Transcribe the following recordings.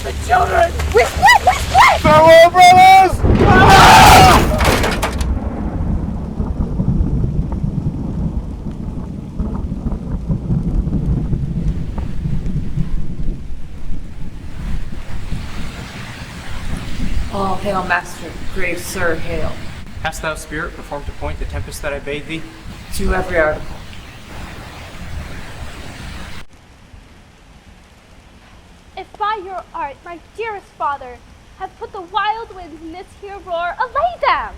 the children! We split! Farewell, brothers! All hail, master, grave sir, hail. Hast thou, spirit, performed to point the tempest that I bade thee? To every article. If by your art, my dearest father, have put the wild winds in this here roar, allay them!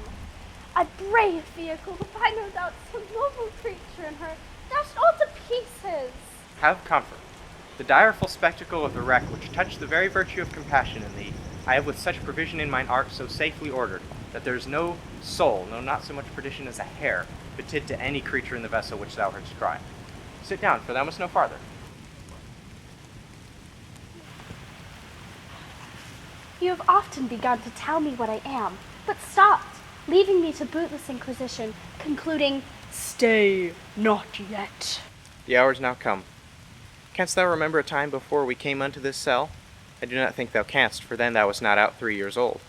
A brave vehicle, by no doubt some noble creature in her, dashed all to pieces. Have comfort. The direful spectacle of the wreck which touched the very virtue of compassion in thee, I have with such provision in mine art so safely ordered, that there is no soul, no not so much perdition as a hair, betid to any creature in the vessel which thou heardst cry. Sit down, for thou must no farther. You have often begun to tell me what I am, but stopped, leaving me to bootless inquisition, concluding, "Stay, not yet." The hour is now come. Canst thou remember a time before we came unto this cell? I do not think thou canst, for then thou wast not out 3 years old.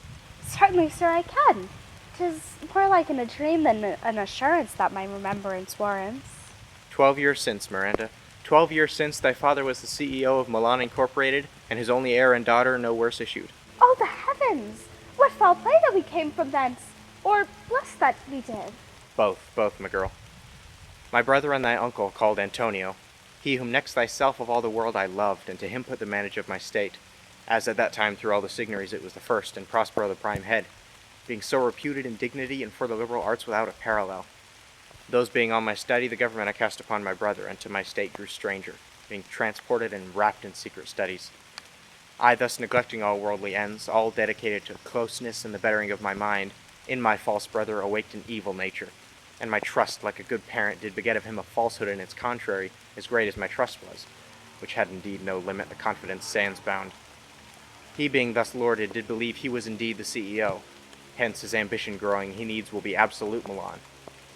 Certainly, sir, I can. 'Tis more like in a dream than an assurance that my remembrance warrants. 12 years since, Miranda. 12 years since thy father was the CEO of Milan Incorporated, and his only heir and daughter no worse issued. Oh, the heavens! What foul play that we came from thence! Or blessed that we did. Both, my girl. My brother and thy uncle, called Antonio, he whom next thyself of all the world I loved, and to him put the manage of my state, as at that time through all the signories it was the first, and Prospero the prime head, being so reputed in dignity and for the liberal arts without a parallel. Those being on my study, the government I cast upon my brother, and to my state grew stranger, being transported and wrapped in secret studies. I thus neglecting all worldly ends, all dedicated to closeness and the bettering of my mind, in my false brother awaked an evil nature, and my trust, like a good parent, did beget of him a falsehood in its contrary, as great as my trust was, which had indeed no limit, the confidence sans bound. He being thus lorded, did believe he was indeed the CEO. Hence, his ambition growing, he needs will be absolute Milan.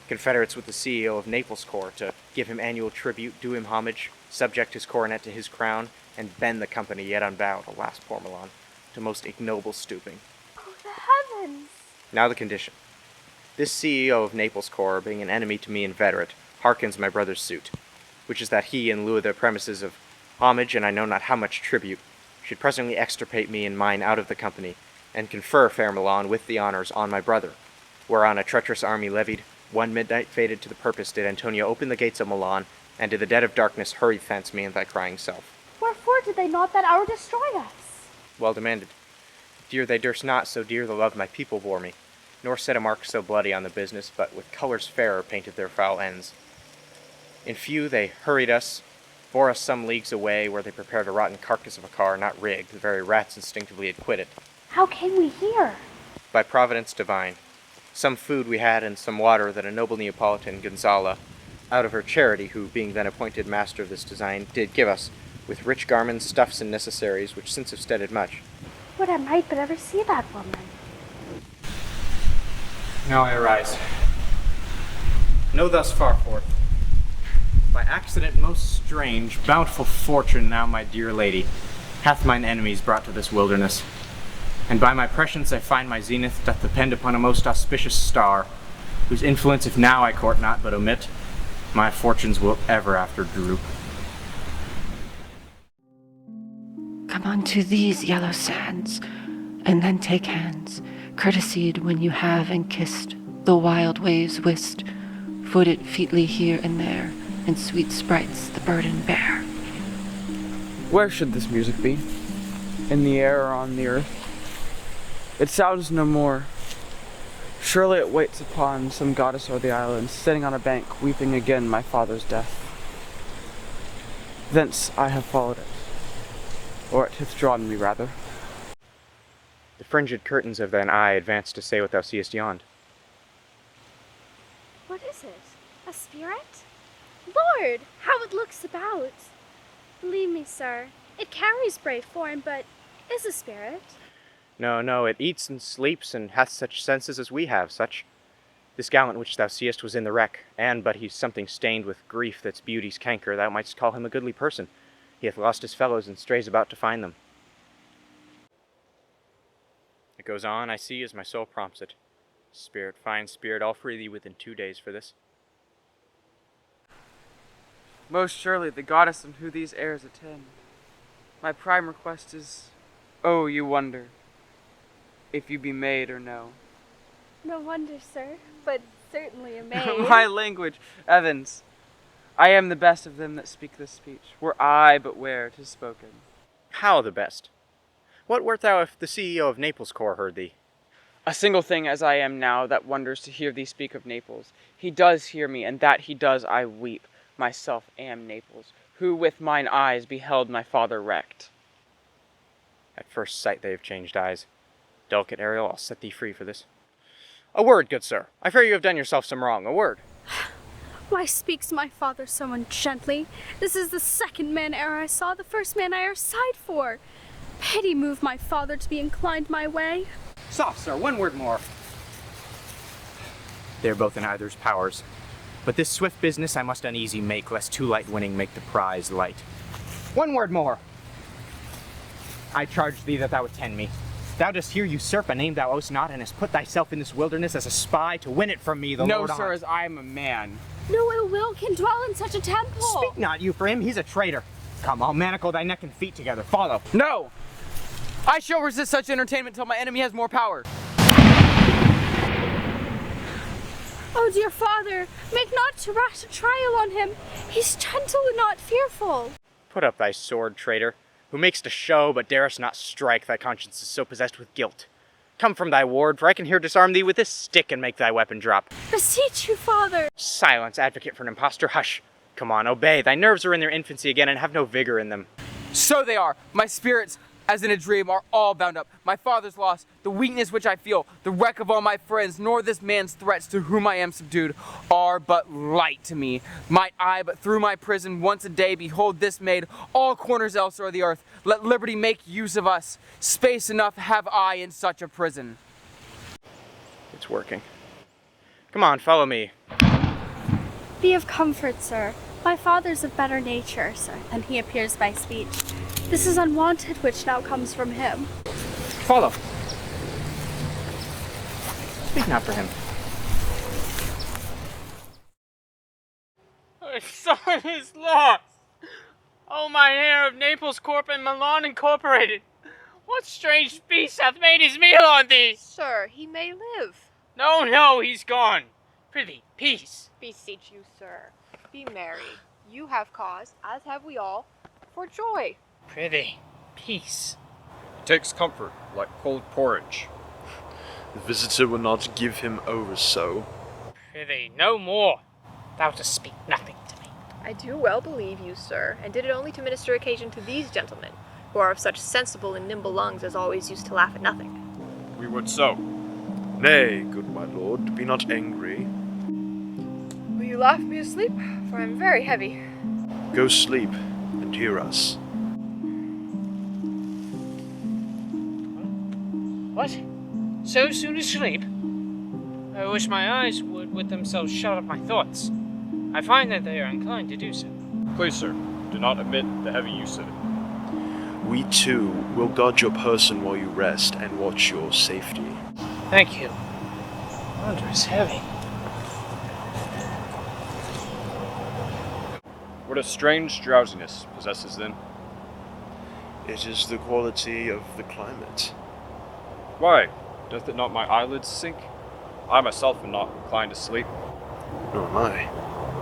Confederates with the CEO of Naples Corps to give him annual tribute, do him homage, subject his coronet to his crown, and bend the company yet unbowed, alas poor Milan, to most ignoble stooping. Oh, the heavens! Now the condition. This CEO of Naples Corps, being an enemy to me inveterate, hearkens my brother's suit, which is that he, in lieu of the premises of homage and I know not how much tribute, should presently extirpate me and mine out of the company, and confer fair Milan with the honors on my brother, whereon a treacherous army levied, one midnight fated to the purpose did Antonio open the gates of Milan, and to the dead of darkness hurry thence me and thy crying self. Wherefore did they not that hour destroy us? Well demanded. Dear they durst not, so dear the love my people bore me, nor set a mark so bloody on the business, but with colours fairer painted their foul ends. In few they hurried us, bore us some leagues away, where they prepared a rotten carcass of a car, not rigged, the very rats instinctively had quit it. How came we here? By providence divine. Some food we had, and some water that a noble Neapolitan, Gonzala, out of her charity, who, being then appointed master of this design, did give us, with rich garments, stuffs, and necessaries, which since have steaded much. Would I might but ever see that woman. Now I arise. Know thus far forth, by accident most strange, bountiful fortune now, my dear lady, hath mine enemies brought to this wilderness, and by my prescience I find my zenith doth depend upon a most auspicious star, whose influence if now I court not but omit, my fortunes will ever after droop. Come unto these yellow sands, and then take hands, courtesied when you have and kissed the wild waves whist, footed featly here and there, and sweet sprites the burden bear. Where should this music be? In the air or on the earth? It sounds no more. Surely it waits upon some goddess o'er the island, sitting on a bank, weeping again my father's death. Thence I have followed it, or it hath drawn me rather. The fringed curtains of thine eye advance to say what thou seest yond. What is it? A spirit? Lord, how it looks about! Believe me, sir, it carries brave form, but is a spirit. No, it eats and sleeps, and hath such senses as we have, such. This gallant which thou seest was in the wreck, and but he's something stained with grief that's beauty's canker, thou mightst call him a goodly person. He hath lost his fellows, and strays about to find them. goes on, I see as my soul prompts it. Spirit, fine spirit, I'll free thee within 2 days for this. Most surely the goddess on who these airs attend. My prime request is, oh, you wonder, if you be maid or no. No wonder, sir, but certainly a maid. My language, Evans. I am the best of them that speak this speech. Were I but where 'tis spoken. How the best? What wert thou if the CEO of Naples Corps heard thee? A single thing as I am now that wonders to hear thee speak of Naples. He does hear me, and that he does I weep. Myself am Naples, who with mine eyes beheld my father wrecked. At first sight they have changed eyes. Delicate Ariel, I'll set thee free for this. A word, good sir. I fear you have done yourself some wrong. A word. Why speaks my father so ungently? This is the second man e'er I saw, the first man I e'er sighed for. Pity move my father to be inclined my way. Soft, sir, one word more. They are both in either's powers. But this swift business I must uneasy make, lest too light winning make the prize light. One word more. I charge thee that thou attend me. Thou dost here usurp a name thou owest not, and hast put thyself in this wilderness as a spy to win it from me, the No, Lord sir, on. as I am a man. No ill will can dwell in such a temple. Speak not you for him, he's a traitor. Come, I'll manacle thy neck and feet together. Follow. No! I shall resist such entertainment till my enemy has more power. Oh, dear father, make not too rash a trial on him. He's gentle and not fearful. Put up thy sword, traitor, who makest a show but darest not strike, thy conscience is so possessed with guilt. Come from thy ward, for I can here disarm thee with this stick and make thy weapon drop. Beseech you, father. Silence, advocate for an impostor, hush. Come on, obey, thy nerves are in their infancy again and have no vigor in them. So they are. My spirits, as in a dream, are all bound up. My father's loss, the weakness which I feel, the wreck of all my friends, nor this man's threats to whom I am subdued, are but light to me. Might I but through my prison once a day behold this maid, all corners else o'er the earth, let liberty make use of us. Space enough have I in such a prison. It's working. Come on, follow me. Be of comfort, sir. My father's of better nature, sir, than he appears by speech. This is unwonted which now comes from him. Follow. Speak not for him. My son is lost! Oh, mine heir of Naples Corp and Milan Incorporated! What strange beast hath made his meal on thee? Sir, he may live. No, he's gone. Prithee, peace. Beseech you, sir, be merry. You have cause, as have we all, for joy. Prithee, peace. Takes comfort, like cold porridge. The visitor will not give him over so. Prithee, no more. Thou dost speak nothing to me. I do well believe you, sir, and did it only to minister occasion to these gentlemen, who are of such sensible and nimble lungs as always used to laugh at nothing. We would so. Nay, good my lord, be not angry. Will you laugh me asleep? For I am very heavy. Go sleep and hear us. What? So soon asleep? I wish my eyes would with themselves shut up my thoughts. I find that they are inclined to do so. Please, sir, do not admit the heavy use of it. We too will guard your person while you rest and watch your safety. Thank you. Wonder is heavy. What a strange drowsiness possesses them. It is the quality of the climate. Why? Doth it not my eyelids sink? I myself am not inclined to sleep. Nor am I.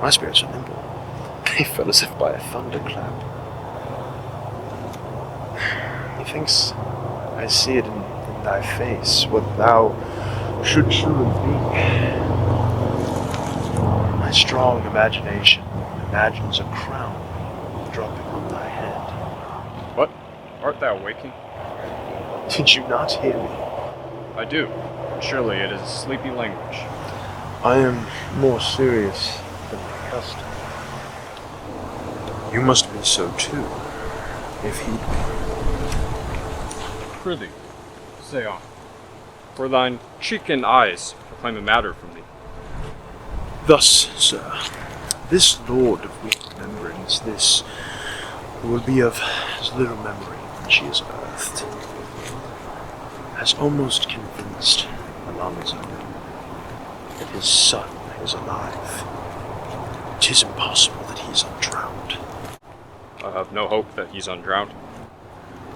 My spirits are nimble. They fell as if by a thunderclap. Methinks I see it in thy face, what thou should truly be. My strong imagination imagines a crown dropping on thy head. What? Art thou waking? Did you not hear me? I do. Surely it is a sleepy language. I am more serious than my custom. You must be so too, if he'd Prithee, say on. For thine cheek and eyes proclaim a matter from thee. be. Thus, sir, this lord of weak remembrance, this will be of as little memory when she is earthed. has almost convinced Alonso that his son is alive. 'Tis impossible that he's undrowned. I have no hope that he's undrowned.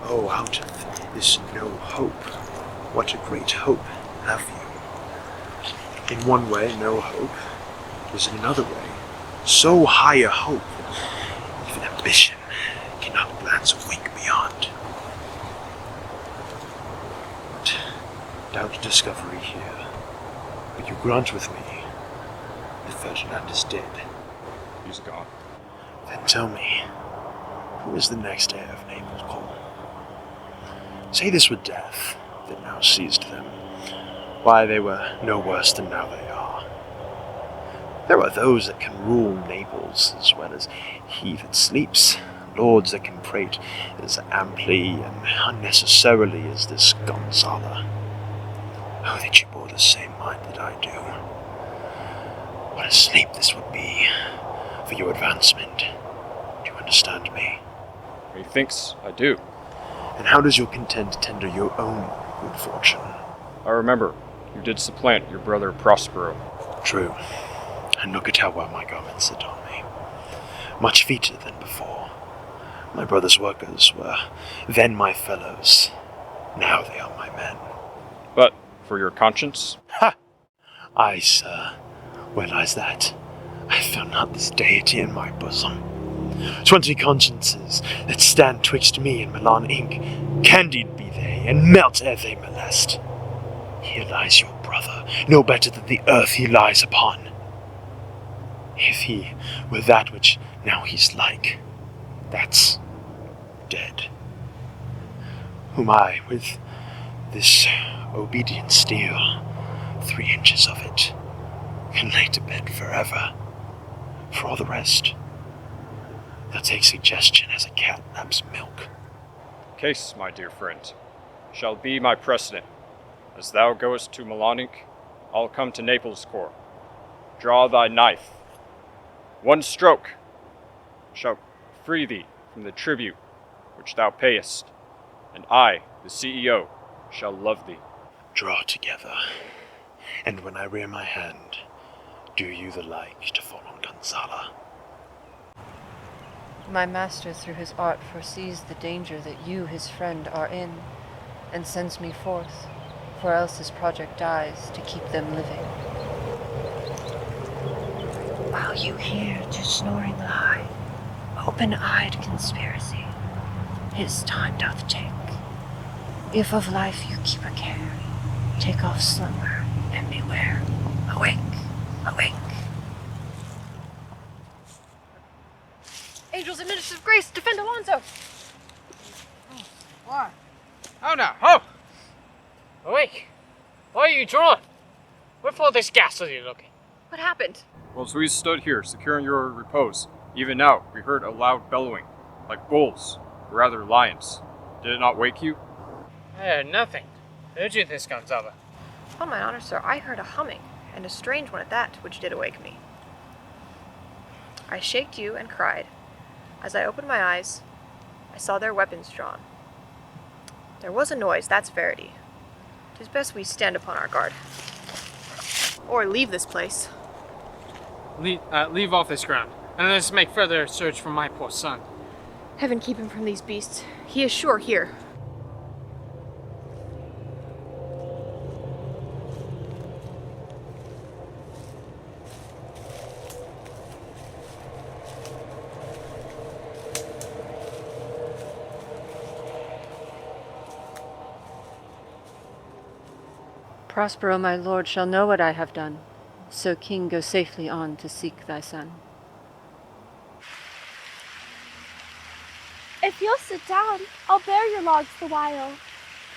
Oh, out of this no hope, what a great hope have you. In one way, no hope is in another way so high a hope that even ambition cannot glance a wink beyond. But doubt discovery here. Will you grant with me that Ferdinand is dead? He's gone. Then tell me, who is the next heir of Naples Court? Say this were death that now seized them. Why, they were no worse than now they are. There are those that can rule Naples as well as he that sleeps, lords that can prate as amply and unnecessarily as this Gonzala. Oh, that you bore the same mind that I do. What a sleep this would be for your advancement. Do you understand me? Methinks I do. And how does your content tender your own good fortune? I remember you did supplant your brother Prospero. True. And look at how well my garments sit on me. Much feater than before. My brother's workers were then my fellows. Now they are my men. But for your conscience? Ha! Aye, sir. Where lies that? I feel not this deity in my bosom. 20 consciences that stand twixt me and Milan ink. Candid be they, and melt ere they molest. Here lies your brother, no better than the earth he lies upon. If he were that which now he's like, that's dead. Whom I, with this obedient steel, 3 inches of it, can lay to bed forever. For all the rest, they'll take suggestion as a cat laps milk. Case, my dear friend, shall be my precedent. As thou goest to Milanink, I'll come to Naples Court. Draw thy knife. One stroke shall free thee from the tribute which thou payest, and I, the CEO, shall love thee. Draw together, and when I rear my hand, do you the like to fall on Gonzala. My master through his art foresees the danger that you, his friend, are in, and sends me forth, for else his project dies to keep them living. While you here to snoring lie, open-eyed conspiracy, his time doth take. If of life you keep a care, take off slumber and beware. Awake, awake. Angels and ministers of grace, defend Alonso! What? Oh no! Oh! Awake! Why are you drawn? Wherefore this ghastly looking? What happened? Well, as we stood here, securing your repose, even now we heard a loud bellowing, like bulls, or rather lions. Did it not wake you? I heard nothing. Who did this, Gonzalo? On my honor, sir, I heard a humming, and a strange one at that, which did awake me. I shaked you and cried. As I opened my eyes, I saw their weapons drawn. There was a noise, that's verity. 'Tis best we stand upon our guard. Or leave this place. Leave off this ground, and let's make further search for my poor son. Heaven keep him from these beasts. He is sure here. Prospero, my lord, shall know what I have done. So, king, go safely on to seek thy son. If you'll sit down, I'll bear your logs the while.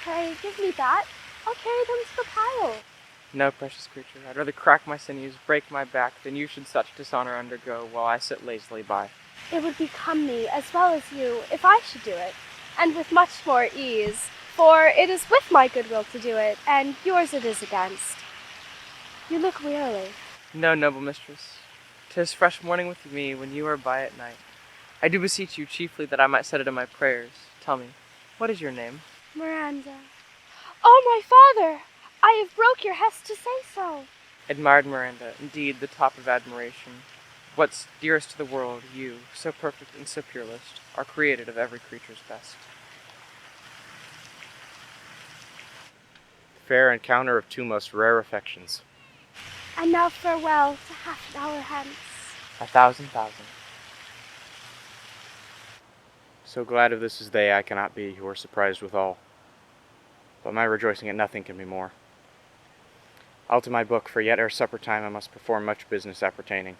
Pray, give me that. I'll carry them to the pile. No, precious creature, I'd rather crack my sinews, break my back, than you should such dishonor undergo while I sit lazily by. It would become me, as well as you, if I should do it, and with much more ease, for it is with my goodwill to do it, and yours it is against. You look wearily. No, noble mistress, 'tis fresh morning with me when you are by at night. I do beseech you chiefly that I might set it in my prayers. Tell me, what is your name? Miranda. Oh, my father! I have broke your hest to say so. Admired Miranda, indeed the top of admiration. What's dearest to the world, you, so perfect and so peerless, are created of every creature's best. Fair encounter of two most rare affections. And now farewell to half an hour hence. 1,000,000. So glad of this as they I cannot be, who are surprised withal. But my rejoicing at nothing can be more. I'll to my book, for yet ere supper time I must perform much business appertaining.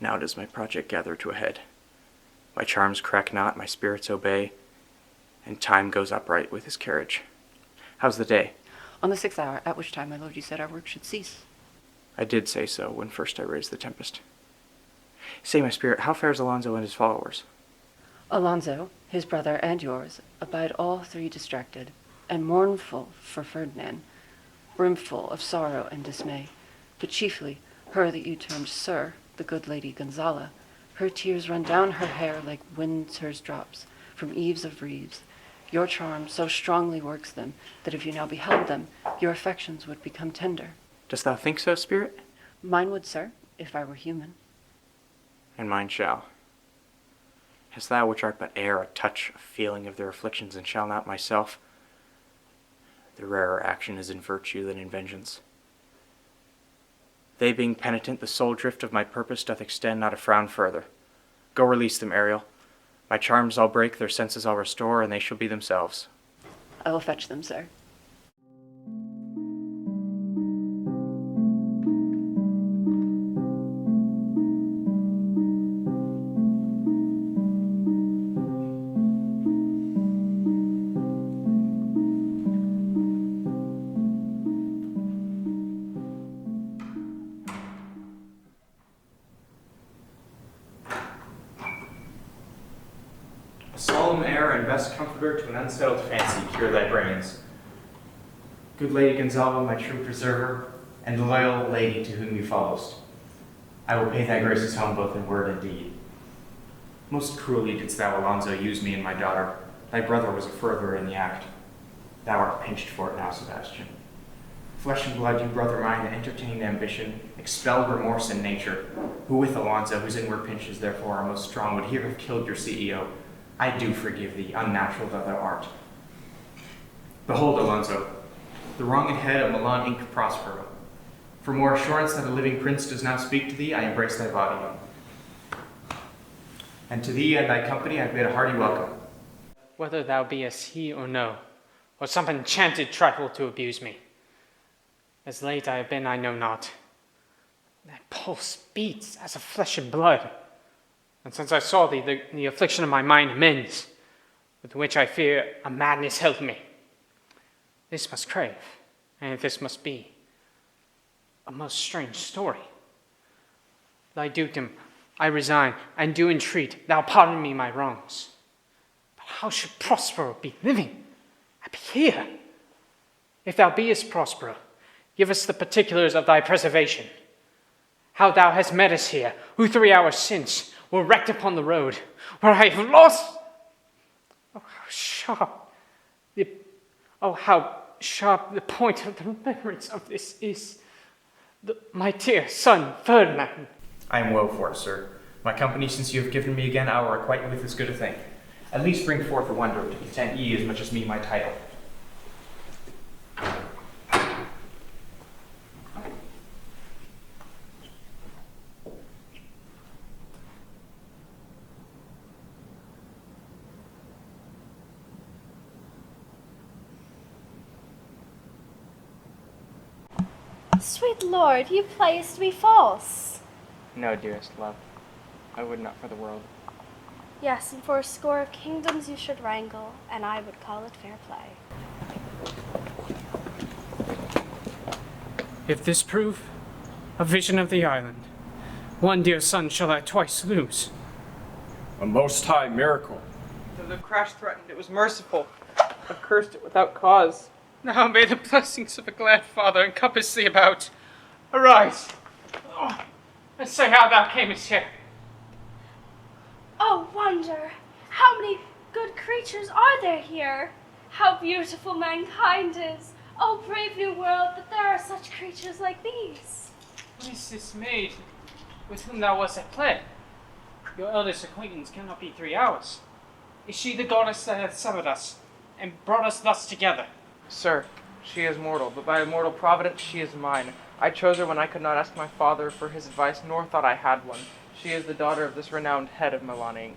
Now does my project gather to a head. My charms crack not, my spirits obey, and time goes upright with his carriage. How's the day? On the 6th hour, at which time, my lord, you said our work should cease. I did say so when first I raised the tempest. Say, my spirit, how fares Alonso and his followers? Alonso, his brother, and yours, abide all three distracted, and mournful for Ferdinand, brimful of sorrow and dismay, but chiefly her that you termed Sir, the good lady Gonzala. Her tears run down her hair like wind's drops from eaves of reeds. Your charm so strongly works them, that if you now beheld them, your affections would become tender. Dost thou think so, spirit? Mine would, sir, if I were human. And mine shall. Hast thou, which art but air, a touch, a feeling of their afflictions, and shall not myself? The rarer action is in virtue than in vengeance. They being penitent, the sole drift of my purpose doth extend not a frown further. Go release them, Ariel. My charms I'll break, their senses I'll restore, and they shall be themselves. I will fetch them, sir. A solemn air and best comforter to an unsettled fancy cure thy brains. Good Lady Gonzalo, my true preserver, and loyal lady to whom you followest, I will pay thy graces home both in word and deed. Most cruelly didst thou, Alonso, use me and my daughter. Thy brother was a furtherer in the act. Thou art pinched for it now, Sebastian. Flesh and blood, you brother mine, entertained ambition, expelled remorse in nature, who with Alonso, whose inward pinches therefore are most strong, would here have killed your CEO. I do forgive thee, unnatural though thou art. Behold, Alonso, the wronged head of Milan Inc. Prospero. For more assurance that a living prince does now speak to thee, I embrace thy body. And to thee and thy company I bid a hearty welcome. Whether thou beest he or no, or some enchanted trifle to abuse me. As late I have been, I know not. That pulse beats as of flesh and blood. And since I saw thee, the affliction of my mind amends, with which I fear a madness held me. This must crave, and this must be a most strange story. Thy dukedom I resign, and do entreat thou pardon me my wrongs. But how should Prospero be living? I be here. If thou beest Prospero, give us the particulars of thy preservation. How thou hast met us here, who 3 hours since were wrecked upon the road, where I have lost. Oh, how sharp the point of the remembrance of this is. My dear son, Ferdinand. I am woe for it, sir. My company, since you have given me again, I will requite you with as good a thing. At least bring forth a wonder to content ye as much as me my title. Sweet lord, you playest me false. No, dearest love, I would not for the world. Yes, and for a score of kingdoms you should wrangle, and I would call it fair play. If this prove a vision of the island, one dear son shall I twice lose. A most high miracle. Though the crash threatened, it was merciful. I cursed it without cause. Now may the blessings of a glad father encompass thee about. Arise, and say how thou camest here. Oh, wonder! How many good creatures are there here? How beautiful mankind is! Oh, brave new world, that there are such creatures like these! What is this maid with whom thou wast at play? Your eldest acquaintance cannot be 3 hours. Is she the goddess that hath severed us, and brought us thus together? Sir, she is mortal, but by a mortal providence she is mine. I chose her when I could not ask my father for his advice, nor thought I had one. She is the daughter of this renowned head of Milan Inc.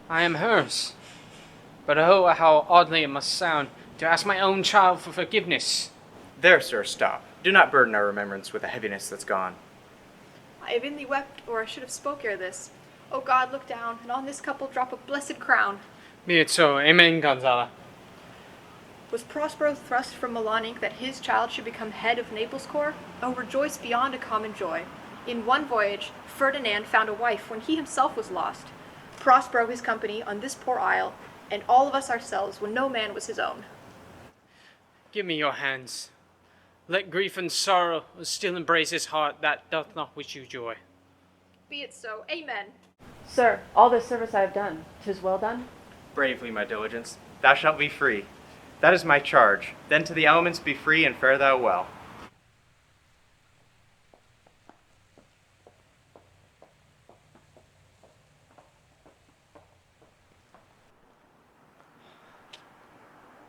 I am hers. But oh, how oddly it must sound to ask my own child for forgiveness. There, sir, stop. Do not burden our remembrance with a heaviness that's gone. I have inly wept, or I should have spoke ere this. O God, look down, and on this couple drop a blessed crown. Be it so. Amen, Gonzala. Was Prospero thrust from Milan Inc. that his child should become head of Naples Corps? Oh, rejoice beyond a common joy. In one voyage, Ferdinand found a wife when he himself was lost. Prospero his company on this poor isle, and all of us ourselves when no man was his own. Give me your hands. Let grief and sorrow still embrace his heart that doth not wish you joy. Be it so. Amen. Sir, all this service I have done, 'tis well done. Bravely, my diligence. Thou shalt be free. That is my charge. Then to the elements be free, and fare thou well.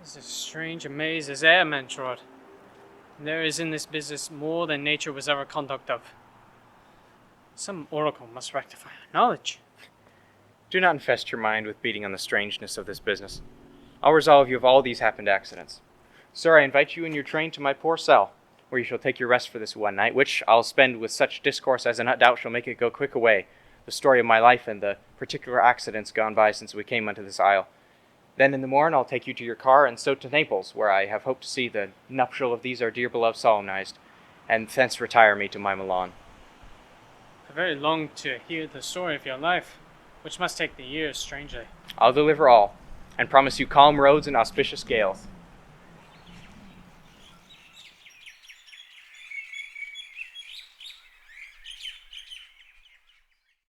This is as strange a maze as e'er man trod. There is in this business more than nature was ever conduct of. Some oracle must rectify our knowledge. Do not infest your mind with beating on the strangeness of this business. I'll resolve you of all these happened accidents. Sir, I invite you in your train to my poor cell, where you shall take your rest for this one night, which I'll spend with such discourse as no doubt shall make it go quick away, the story of my life and the particular accidents gone by since we came unto this isle. Then in the morn I'll take you to your car, and so to Naples, where I have hoped to see the nuptial of these our dear beloved solemnized, and thence retire me to my Milan. I very long to hear the story of your life, which must take the years strangely. I'll deliver all, and promise you calm roads and auspicious gales.